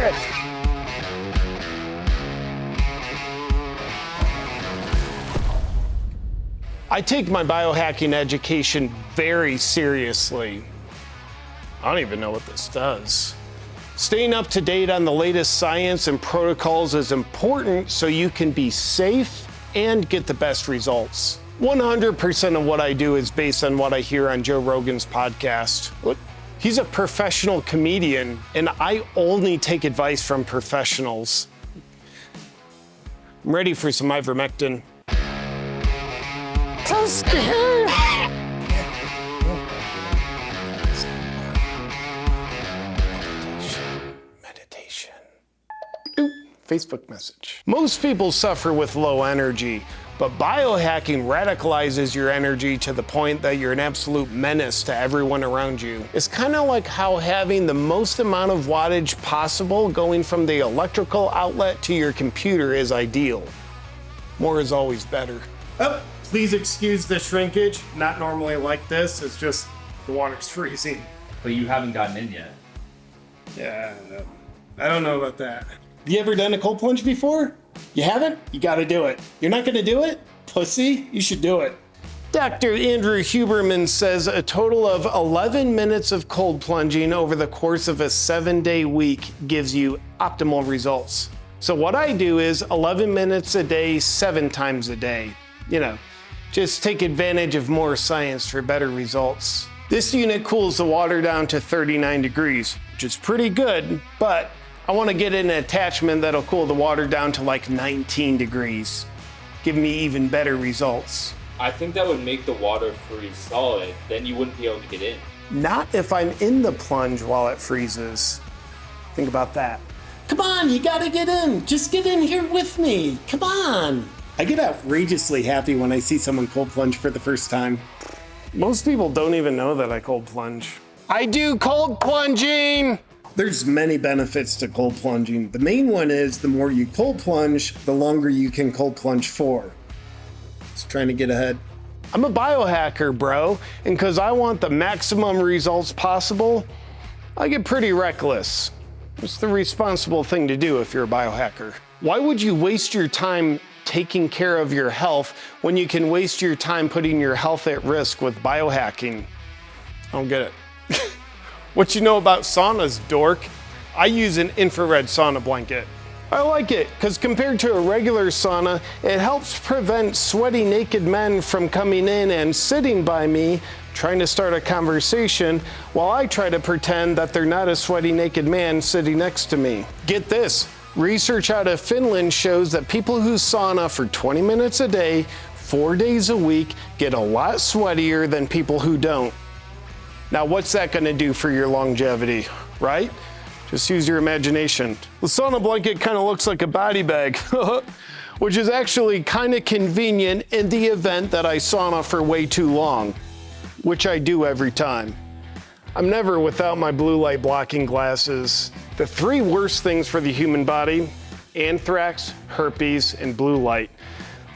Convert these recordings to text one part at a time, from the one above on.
it. I take my biohacking education very seriously. I don't even know what this does. Staying up to date on the latest science and protocols is important so you can be safe and get the best results. 100% of what I do is based on what I hear on Joe Rogan's podcast. Look, he's a professional comedian, and I only take advice from professionals. I'm ready for some ivermectin. So scared. Meditation. Ooh, Facebook message. Most people suffer with low energy, but biohacking radicalizes your energy to the point that you're an absolute menace to everyone around you. It's kind of like how having the most amount of wattage possible going from the electrical outlet to your computer is ideal. More is always better. Oh, please excuse the shrinkage. Not normally like this, it's just the water's freezing. But you haven't gotten in yet. Yeah, I don't know about that. You ever done a cold plunge before? You haven't? You gotta do it. You're not gonna do it? Pussy, you should do it. Dr. Andrew Huberman says a total of 11 minutes of cold plunging over the course of a 7-day week gives you optimal results. So what I do is 11 minutes a day, 7 times a day. You know, just take advantage of more science for better results. This unit cools the water down to 39 degrees, which is pretty good, but I want to get an attachment that'll cool the water down to like 19 degrees. Give me even better results. I think that would make the water freeze solid, then you wouldn't be able to get in. Not if I'm in the plunge while it freezes. Think about that. Come on, you gotta get in. Just get in here with me. Come on. I get outrageously happy when I see someone cold plunge for the first time. Most people don't even know that I cold plunge. I do cold plunging! There's many benefits to cold plunging. The main one is the more you cold plunge, the longer you can cold plunge for. Just trying to get ahead. I'm a biohacker, bro, and because I want the maximum results possible, I get pretty reckless. It's the responsible thing to do if you're a biohacker. Why would you waste your time taking care of your health when you can waste your time putting your health at risk with biohacking? I don't get it. What you know about saunas, dork? I use an infrared sauna blanket. I like it because compared to a regular sauna, it helps prevent sweaty naked men from coming in and sitting by me trying to start a conversation while I try to pretend that they're not a sweaty naked man sitting next to me. Get this, research out of Finland shows that people who sauna for 20 minutes a day, 4 days a week, get a lot sweatier than people who don't. Now, what's that gonna do for your longevity, right? Just use your imagination. The sauna blanket kind of looks like a body bag, which is actually kind of convenient in the event that I sauna for way too long, which I do every time. I'm never without my blue light blocking glasses. The 3 worst things for the human body: anthrax, herpes, and blue light.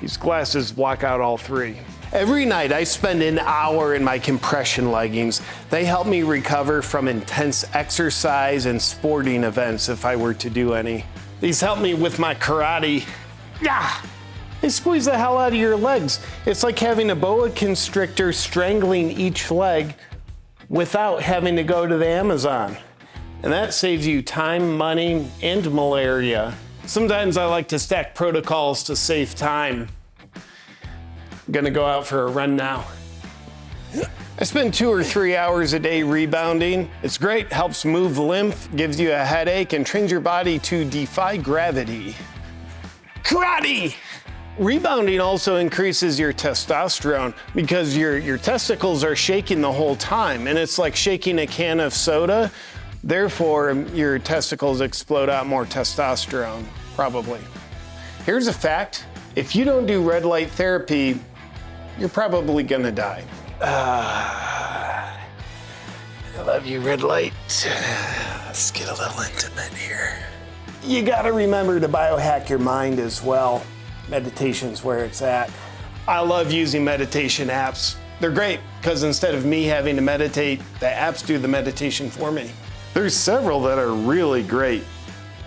These glasses block out all 3. Every night I spend an hour in my compression leggings. They help me recover from intense exercise and sporting events if I were to do any. These help me with my karate. Yeah! They squeeze the hell out of your legs. It's like having a boa constrictor strangling each leg without having to go to the Amazon. And that saves you time, money, and malaria. Sometimes I like to stack protocols to save time. I'm gonna go out for a run now. I spend 2 or 3 hours a day rebounding. It's great, helps move lymph, gives you a headache, and trains your body to defy gravity. Karate! Rebounding also increases your testosterone because your testicles are shaking the whole time, and it's like shaking a can of soda. Therefore, your testicles explode out more testosterone, probably. Here's a fact. If you don't do red light therapy, you're probably gonna die. I love you, red light. Let's get a little intimate here. You gotta remember to biohack your mind as well. Meditation's where it's at. I love using meditation apps. They're great because instead of me having to meditate, the apps do the meditation for me. There's several that are really great.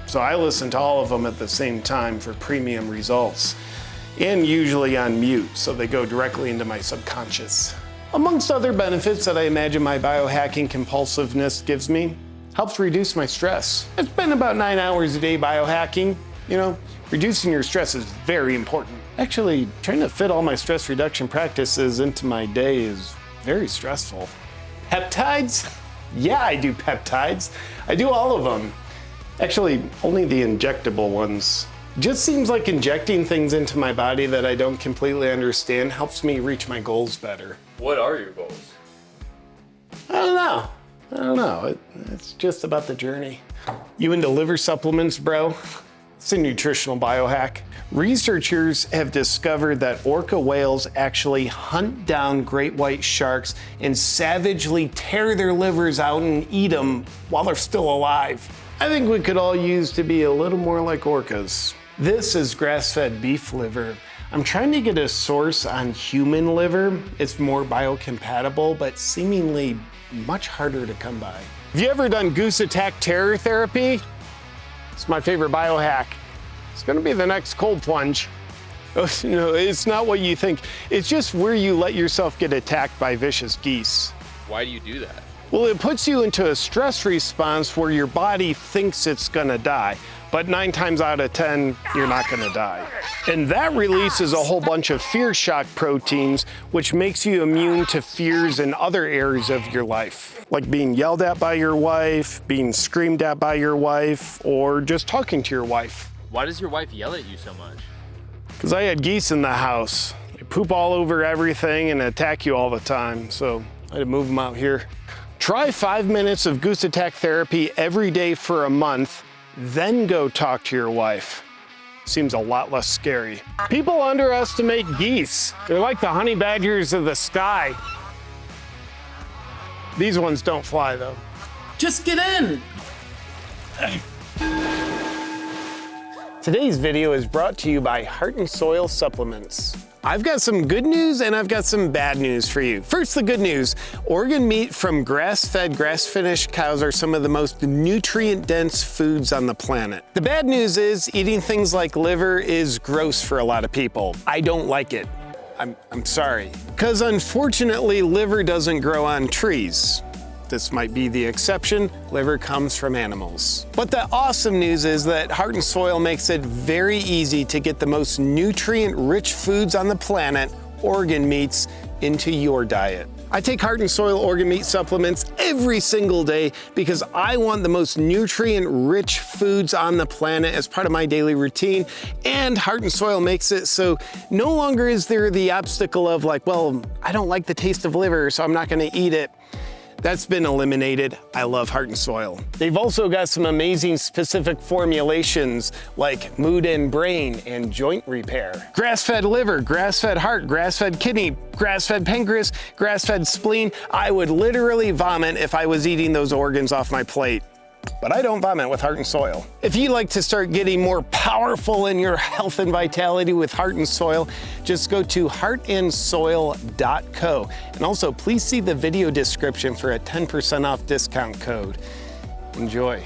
So I listen to all of them at the same time for premium results, and usually on mute, so they go directly into my subconscious. Amongst other benefits that I imagine my biohacking compulsiveness gives me, helps reduce my stress. I spend about 9 hours a day biohacking. You know, reducing your stress is very important. Actually, trying to fit all my stress reduction practices into my day is very stressful. Peptides? Yeah, I do peptides. I do all of them. Actually, only the injectable ones. Just seems like injecting things into my body that I don't completely understand helps me reach my goals better. What are your goals? I don't know. It's just about the journey. You into liver supplements, bro? It's a nutritional biohack. Researchers have discovered that orca whales actually hunt down great white sharks and savagely tear their livers out and eat them while they're still alive. I think we could all use to be a little more like orcas. This is grass-fed beef liver. I'm trying to get a source on human liver. It's more biocompatible, but seemingly much harder to come by. Have you ever done Goose attack terror therapy? It's my favorite biohack. It's gonna be the next cold plunge. Oh, no, it's not what you think. It's just where you let yourself get attacked by vicious geese. Why do you do that? Well, it puts you into a stress response where your body thinks it's gonna die, but 9 times out of 10, you're not gonna die. And that releases a whole bunch of fear shock proteins, which makes you immune to fears in other areas of your life, like being yelled at by your wife, being screamed at by your wife, or just talking to your wife. Why does your wife yell at you so much? Because I had geese in the house. They poop all over everything and attack you all the time, so I had to move them out here. Try 5 minutes of Goose attack therapy every day for a month, then go talk to your wife. Seems a lot less scary. People underestimate geese. They're like the honey badgers of the sky. These ones don't fly though. Just get in. Today's video is brought to you by Heart and Soil Supplements. I've got some good news and I've got some bad news for you. First, the good news. Organ meat from grass-fed, grass-finished cows are some of the most nutrient-dense foods on the planet. The bad news is eating things like liver is gross for a lot of people. I don't like it. I'm sorry. Because unfortunately, liver doesn't grow on trees. This might be the exception. Liver comes from animals. But the awesome news is that Heart and Soil makes it very easy to get the most nutrient-rich foods on the planet, organ meats, into your diet. I take Heart and Soil organ meat supplements every single day because I want the most nutrient-rich foods on the planet as part of my daily routine, and Heart and Soil makes it so no longer is there the obstacle of like, well, I don't like the taste of liver, so I'm not gonna eat it. That's been eliminated. I love Heart and Soil. They've also got some amazing specific formulations like mood and brain and joint repair. Grass-fed liver, grass-fed heart, grass-fed kidney, grass-fed pancreas, grass-fed spleen. I would literally vomit if I was eating those organs off my plate. But I don't vomit with Heart and Soil. If you'd like to start getting more powerful in your health and vitality with Heart and Soil, just go to heartandsoil.co. And also, please see the video description for a 10% off discount code. Enjoy.